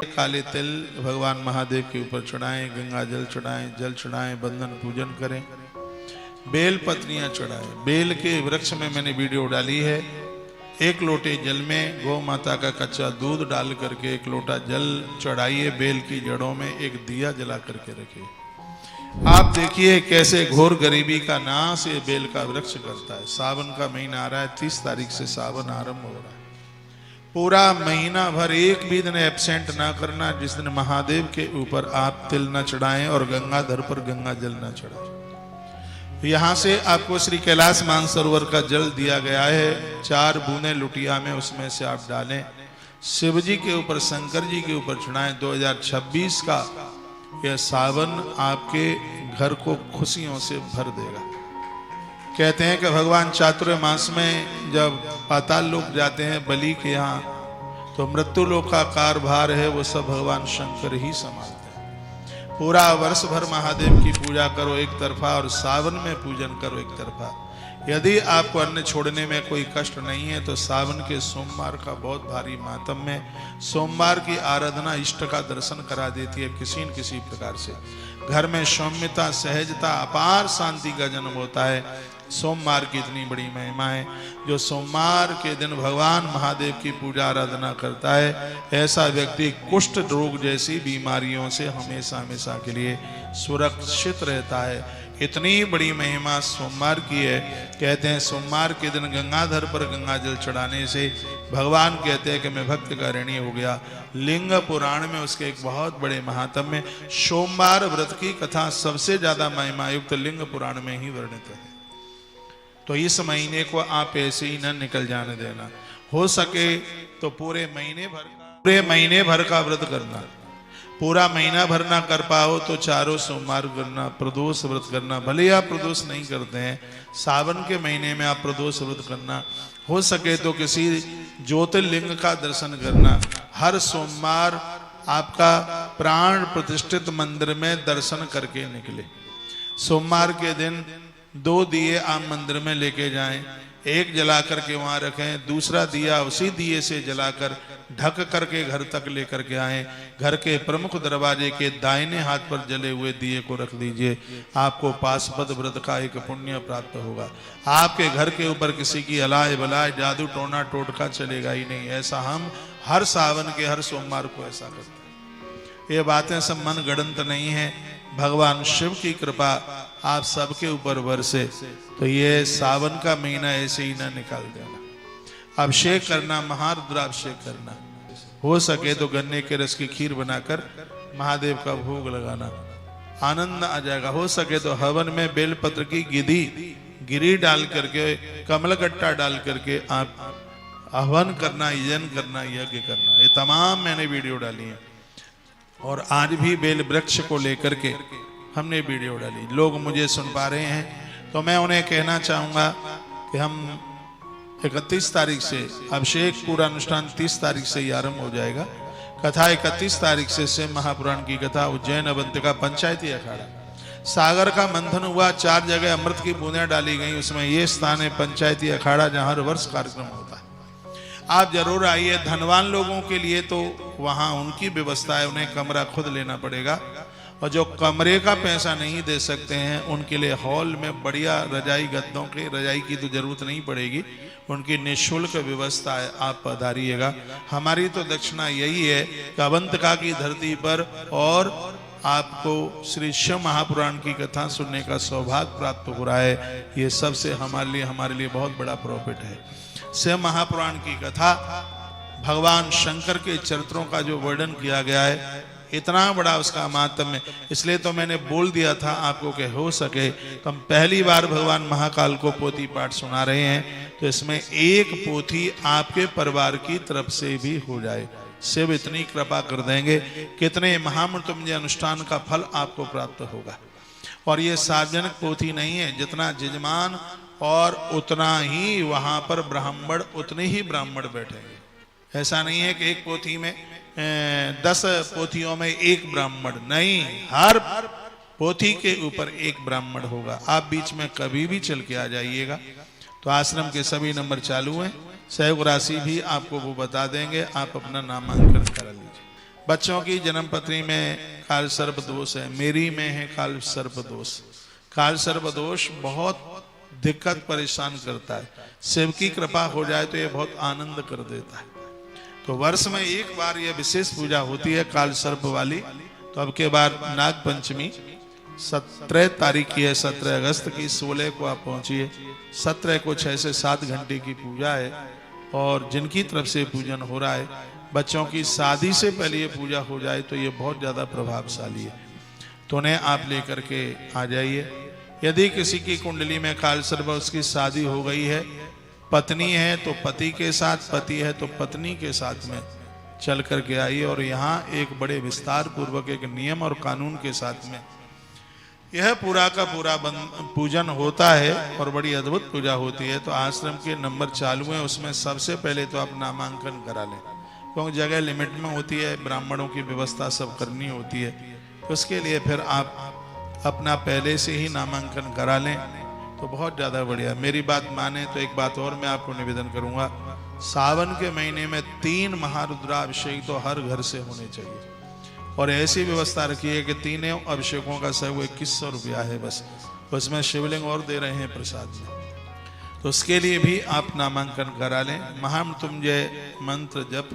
काले तिल भगवान महादेव के ऊपर चढ़ाएं, गंगा जल चढ़ाएं, जल चढ़ाएं, बंधन पूजन करें, बेल पत्नियां चढ़ाएं। बेल के वृक्ष में मैंने वीडियो डाली है। एक लोटे जल में गौ माता का कच्चा दूध डाल करके एक लोटा जल चढ़ाइए, बेल की जड़ों में एक दिया जला करके रखिए। आप देखिए कैसे घोर गरीबी का नाश ये बेल का वृक्ष करता है। सावन का महीना आ रहा है, 30 तारीख से सावन आरंभ हो रहा है। पूरा महीना भर एक भी दिन एब्सेंट ना करना जिस दिन महादेव के ऊपर आप तिल न चढ़ाएं और गंगाधर पर गंगा जल न चढ़ाएं। यहां से आपको श्री कैलाश मानसरोवर का जल दिया गया है, 4 बूंदें लुटिया में उसमें से आप डालें, शिव जी के ऊपर, शंकर जी के ऊपर चढ़ाएं। 2026 का यह सावन आपके घर को खुशियों से भर देगा। कहते हैं कि भगवान चातुर्मास में जब पाताल लोक जाते हैं बलि के यहाँ, तो मृत्यु लोक का कारभार है वो सब भगवान शंकर ही संभालते हैं। पूरा वर्ष भर महादेव की पूजा करो एक तरफा और सावन में पूजन करो एक तरफा। यदि आपको अन्न छोड़ने में कोई कष्ट नहीं है तो सावन के सोमवार का बहुत भारी मातम है। सोमवार की आराधना इष्ट का दर्शन करा देती है किसी न किसी प्रकार से। घर में सौम्यता, सहजता, अपार शांति का जन्म होता है। सोमवार की इतनी बड़ी महिमा है। जो सोमवार के दिन भगवान महादेव की पूजा आराधना करता है, ऐसा व्यक्ति कुष्ठ रोग जैसी बीमारियों से हमेशा हमेशा के लिए सुरक्षित रहता है। इतनी बड़ी महिमा सोमवार की है। कहते हैं सोमवार के दिन गंगाधर पर गंगा जल चढ़ाने से भगवान कहते हैं कि मैं भक्त का ऋणी हो गया। लिंग पुराण में उसके एक बहुत बड़े महात्म्य में सोमवार व्रत की कथा सबसे ज्यादा महिमा युक्त लिंग पुराण में ही वर्णित है। तो इस महीने को आप ऐसे ही न निकल जाने देना। हो सके तो पूरे महीने भर का व्रत करना। पूरा महीना भर ना कर पाओ तो चारों सोमवार करना, प्रदोष व्रत करना। भले आप प्रदोष नहीं करते हैं, सावन के महीने में आप प्रदोष व्रत करना। हो सके तो किसी ज्योतिर्लिंग का दर्शन करना। हर सोमवार आपका प्राण प्रतिष्ठित मंदिर में दर्शन करके निकले। सोमवार के दिन 2 दिए आप मंदिर में लेके जाएं, एक जला करके वहां रखें, दूसरा दिया उसी दिए से जलाकर ढक करके घर तक लेकर के आएं। घर के प्रमुख दरवाजे के दाहिने हाथ पर जले हुए दिए को रख दीजिए। आपको पाशुपत व्रत का एक पुण्य प्राप्त होगा। आपके घर के ऊपर किसी की अलाय बलाय, जादू टोना टोटका चलेगा ही नहीं। ऐसा हम हर सावन के हर सोमवार को ऐसा करते हैं। ये बातें सब मन गढ़ंत नहीं है, भगवान शिव की कृपा आप सबके ऊपर बरसे। तो ये सावन का महीना ऐसे ही ना निकाल देना। अभिषेक करना, महारुद्राभिषेक करना। हो सके तो गन्ने के रस की खीर बनाकर महादेव का भोग लगाना, आनंद आ जाएगा। हो सके तो हवन में बेलपत्र की गिरी डाल करके, कमलगट्टा डाल करके आप हवन करना, यजन करना, यज्ञ करना। ये तमाम मैंने वीडियो डाली है और आज भी बेल वृक्ष को लेकर के हमने वीडियो डाली। लोग मुझे सुन पा रहे हैं तो मैं उन्हें कहना चाहूंगा कि हम 31 तारीख से अभिषेक पूरा अनुष्ठान 30 तारीख से ही आरंभ हो जाएगा। कथा 31 तारीख से शिव महापुराण की कथा, उज्जैन अवंतिका पंचायती अखाड़ा। सागर का मंथन हुआ, 4 जगह अमृत की बूंदें डाली गई, उसमें ये स्थान है पंचायती अखाड़ा जहां हर वर्ष कार्यक्रम होता है। आप जरूर आइए। धनवान लोगों के लिए तो वहां उनकी व्यवस्था है, उन्हें कमरा खुद लेना पड़ेगा। और जो कमरे का पैसा नहीं दे सकते हैं उनके लिए हॉल में बढ़िया रजाई गद्दों के, रजाई की तो जरूरत नहीं पड़ेगी, उनकी निःशुल्क व्यवस्था है, आप पधारिएगा। हमारी तो दक्षिणा यही है कि अवंतिका की धरती पर और आपको श्री शिव महापुराण की कथा सुनने का सौभाग्य प्राप्त हो रहा है। ये सबसे हमारे लिए बहुत बड़ा प्रॉफिट है। शिव महापुराण की कथा, भगवान शंकर के चरित्रों का जो वर्णन किया गया है, इतना बड़ा उसका माहात्म्य। इसलिए तो मैंने बोल दिया था आपको कि हो सके तो हम पहली बार भगवान महाकाल को पोथी पाठ सुना रहे हैं, तो इसमें एक पोथी आपके परिवार की तरफ से भी हो जाए। शिव इतनी कृपा कर देंगे, कितने महामृत्युंजय अनुष्ठान का फल आपको प्राप्त होगा। और ये सार्वजनिक पोथी नहीं है, जितना जजमान और उतना ही वहां पर ब्राह्मण, उतने ही ब्राह्मण बैठेंगे। ऐसा नहीं है कि एक पोथी में 10 पोथियों में एक ब्राह्मण, नहीं, हर पोथी के ऊपर एक ब्राह्मण होगा। आप बीच में कभी भी चल के आ जाइएगा। तो आश्रम के सभी नंबर चालू हैं, सहयोग राशि भी आपको वो बता देंगे, आप अपना नामांकन करा लीजिए। बच्चों की जन्म पत्री में काल सर्प दोष है, मेरी में है काल सर्प दोष। काल सर्प दोष बहुत दिक्कत परेशान करता है। शिव की कृपा हो जाए तो ये बहुत आनंद कर देता है। तो वर्ष में एक बार ये विशेष पूजा होती है काल सर्प वाली। तो अब के बाद नाग पंचमी 17 तारीख की है, 17 अगस्त की। 16 को आप पहुंचिए। 17 को 6 से 7 घंटे की पूजा है। और जिनकी तरफ से पूजन हो रहा है, बच्चों की शादी से पहले ये पूजा हो जाए तो ये बहुत ज़्यादा प्रभावशाली है। तो उन्हें आप लेकर के आ जाइए। यदि किसी की कुंडली में काल सर्प, उसकी शादी हो गई है, पत्नी है तो पति के साथ, पति है तो पत्नी के साथ में चल करके आइए। और यहाँ एक बड़े विस्तार पूर्वक एक नियम और कानून के साथ में यह पूरा का पूरा पूजन होता है और बड़ी अद्भुत पूजा होती है। तो आश्रम के नंबर चालू हैं, उसमें सबसे पहले तो आप नामांकन करा लें, क्योंकि जगह लिमिट में होती है, ब्राह्मणों की व्यवस्था सब करनी होती है। तो उसके लिए फिर आप अपना पहले से ही नामांकन करा लें तो बहुत ज़्यादा बढ़िया। मेरी बात माने तो एक बात और मैं आपको निवेदन करूंगा, सावन के महीने में 3 महारुद्राभिषेक तो हर घर से होने चाहिए। और ऐसी व्यवस्था रखी है कि 3 अभिषेकों का सहयोग 2100 रुपया है बस, उसमें शिवलिंग और दे रहे हैं प्रसाद में। तो उसके लिए भी आप नामांकन करा लें। महामृत्युंजय मंत्र जप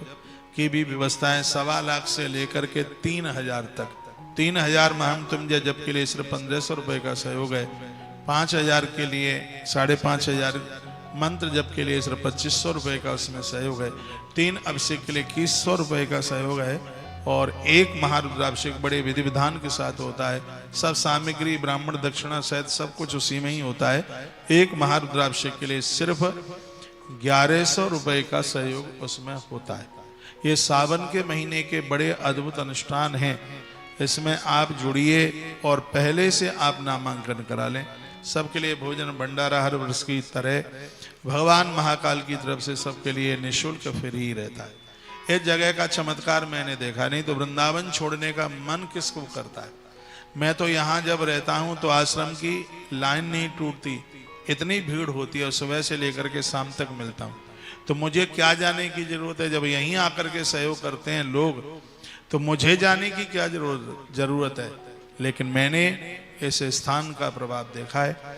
की भी व्यवस्था है, 1.25 लाख से लेकर के 3000 तक। 3000 महामृत्युंजय जप के लिए सिर्फ 1500 रुपये का सहयोग है। 5000 के लिए 5500 मंत्र जप के लिए सिर्फ 2500 रुपये का उसमें सहयोग है। 3 अभिषेक के लिए 2100 रुपये का सहयोग है। और 1 महारुद्राभिषेक बड़े विधि विधान के साथ होता है। सब सामग्री, ब्राह्मण दक्षिणा सहित सब कुछ उसी में ही होता है। 1 महारुद्राभिषेक के लिए सिर्फ 1100 रुपये का सहयोग उसमें होता है। ये सावन के महीने के बड़े अद्भुत अनुष्ठान हैं, इसमें आप जुड़िए और पहले से आप नामांकन करा लें। सबके लिए भोजन भंडारा हर वर्ष की तरह भगवान महाकाल की तरफ से सबके लिए निःशुल्क फ्री रहता है। इस जगह का चमत्कार मैंने देखा, नहीं तो वृंदावन छोड़ने का मन किसको करता है। मैं तो यहाँ जब रहता हूँ तो आश्रम की लाइन नहीं टूटती, इतनी भीड़ होती है और सुबह से लेकर के शाम तक मिलता हूँ। तो मुझे क्या जाने की जरूरत है, जब यहीं आकर के सहयोग करते हैं लोग तो मुझे जाने की क्या जरूरत है। लेकिन मैंने इस स्थान का प्रभाव देखा है।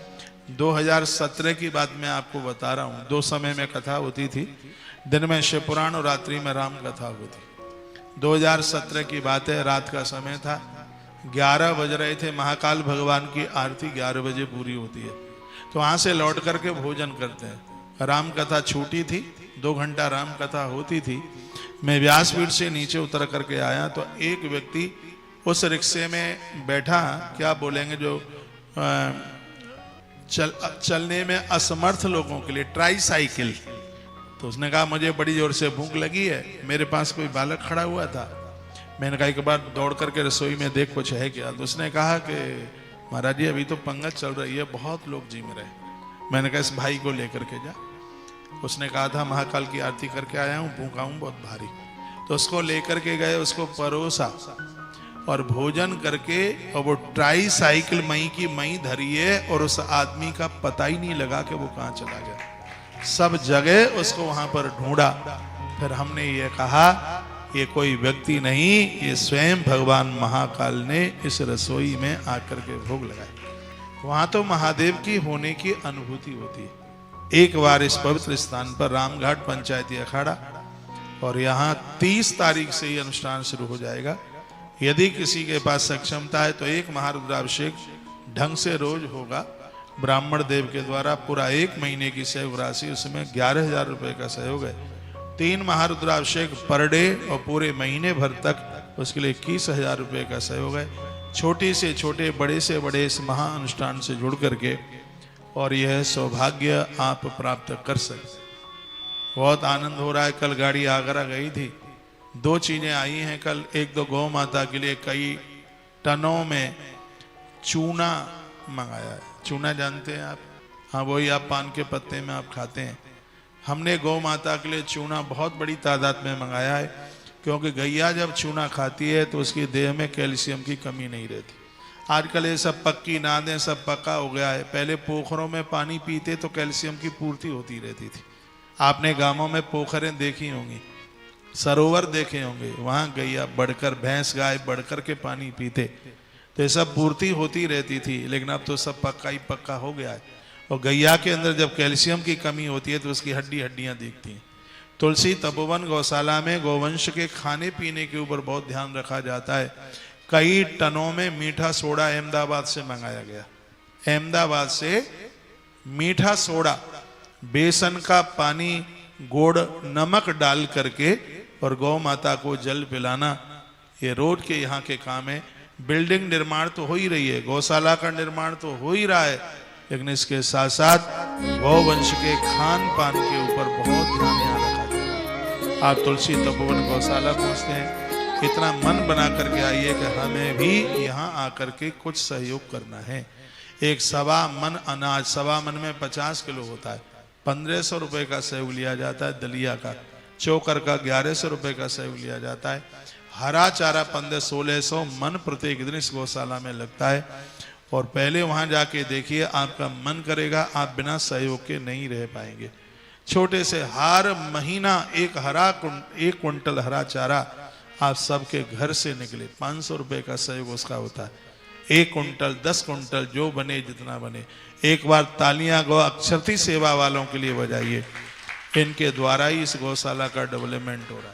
2017 की बात मैं आपको बता रहा हूँ। 2 समय में कथा होती थी, दिन में शिव पुराण और रात्रि में राम कथा होती। 2017 की बात है, रात का समय था, 11 बज रहे थे। महाकाल भगवान की आरती 11 बजे पूरी होती है। तो वहां से लौट करके भोजन करते हैं। राम कथा छूटी थी, 2 घंटा राम कथा होती थी। मैं व्यासपीठ से नीचे उतर करके आया तो एक व्यक्ति उस रिक्शे में बैठा, क्या बोलेंगे, जो चलने में असमर्थ लोगों के लिए ट्राईसाइकिल। तो उसने कहा मुझे बड़ी जोर से भूख लगी है। मेरे पास कोई बालक खड़ा हुआ था, मैंने कहा एक बार दौड़ करके रसोई में देख कुछ है क्या। तो उसने कहा कि महाराज जी अभी तो पंगत चल रही है, बहुत लोग जी में रहे। मैंने कहा इस भाई को लेकर के जा। उसने कहा था महाकाल की आरती करके आया हूँ, भूखा हूँ बहुत भारी। तो उसको लेकर के गए, उसको परोसा और भोजन करके, और वो ट्राईसाइकिल मई की मई धरी है और उस आदमी का पता ही नहीं लगा कि वो कहाँ चला गया। सब जगह उसको वहां पर ढूंढा। फिर हमने ये कहा ये कोई व्यक्ति नहीं, ये स्वयं भगवान महाकाल ने इस रसोई में आकर के भोग लगाए। वहां तो महादेव की होने की अनुभूति होती है। एक बार इस पवित्र स्थान पर रामघाट पंचायती अखाड़ा, और यहाँ 30 तारीख से ये अनुष्ठान शुरू हो जाएगा। यदि किसी के पास सक्षमता है तो 1 महारुद्राभिषेक ढंग से रोज होगा ब्राह्मण देव के द्वारा। पूरा 1 महीने की सहयोग राशि, उसमें 11,000 रुपये का सहयोग है। 3 महारुद्राभिषेक पर डे और पूरे महीने भर तक उसके लिए 21,000 रुपये का सहयोग है। छोटे से छोटे, बड़े से बड़े इस महा अनुष्ठान से जुड़ करके और यह सौभाग्य आप प्राप्त कर सकते। बहुत आनंद हो रहा है। कल गाड़ी आगरा गई थी, 2 चीजें आई हैं कल। एक तो गौ माता के लिए कई टनों में चूना मंगाया है। चूना जानते हैं आप? हाँ, वही आप पान के पत्ते में आप खाते हैं। हमने गौ माता के लिए चूना बहुत बड़ी तादाद में मंगाया है, क्योंकि गैया जब चूना खाती है तो उसकी देह में कैल्शियम की कमी नहीं रहती। आजकल ये सब पक्की नादें, सब पक्का हो गया है। पहले पोखरों में पानी पीते तो कैल्शियम की पूर्ति होती रहती थी। आपने गांवों में पोखरें देखी होंगी, सरोवर देखे होंगे, वहां गैया बढ़कर, भैंस गाय बढ़कर के पानी पीते, तो ये सब पूर्ति होती रहती थी। लेकिन अब तो सब पक्का ही पक्का हो गया है। और गैया के अंदर जब कैल्शियम की कमी होती है तो उसकी हड्डियां दिखती हैं। तुलसी तपोवन गौशाला में गोवंश के खाने पीने के ऊपर बहुत ध्यान रखा जाता है। कई टनों में मीठा सोडा अहमदाबाद से मंगाया गया। अहमदाबाद से मीठा सोडा, बेसन का पानी, गुड़, नमक डाल करके और गौ माता को जल पिलाना, ये रोज के यहाँ के काम है। बिल्डिंग निर्माण तो हो ही रही है, गौशाला का निर्माण तो हो ही रहा है, लेकिन इसके साथ साथ गौवंश के खान पान के ऊपर बहुत ध्यान यहाँ रखा जाता है। आप तुलसी तपोवन गौशाला पहुँचते हैं, इतना मन बना करके आइए कि हमें भी यहाँ आकर के कुछ सहयोग करना है। एक सवा मन अनाज, सवा मन में 50 किलो होता है, 1500 रुपये का सहयोग लिया जाता है। दलिया का, चोकर का 1100 रुपये का सहयोग लिया जाता है। हरा चारा 1500-1600 मन प्रत्येक दिन इस गौशाला में लगता है। और पहले वहां जाके देखिए, आपका मन करेगा, आप बिना सहयोग के नहीं रह पाएंगे। छोटे से हर महीना एक क्विंटल हरा चारा आप सबके घर से निकले, 500 रुपये का सहयोग उसका होता है। 1 क्विंटल, 10 क्विंटल, जो बने जितना बने। एक बार तालियां गौ अक्षरती सेवा वालों के लिए बजाइए, इनके द्वारा ही इस गौशाला का डेवलपमेंट हो रहा है।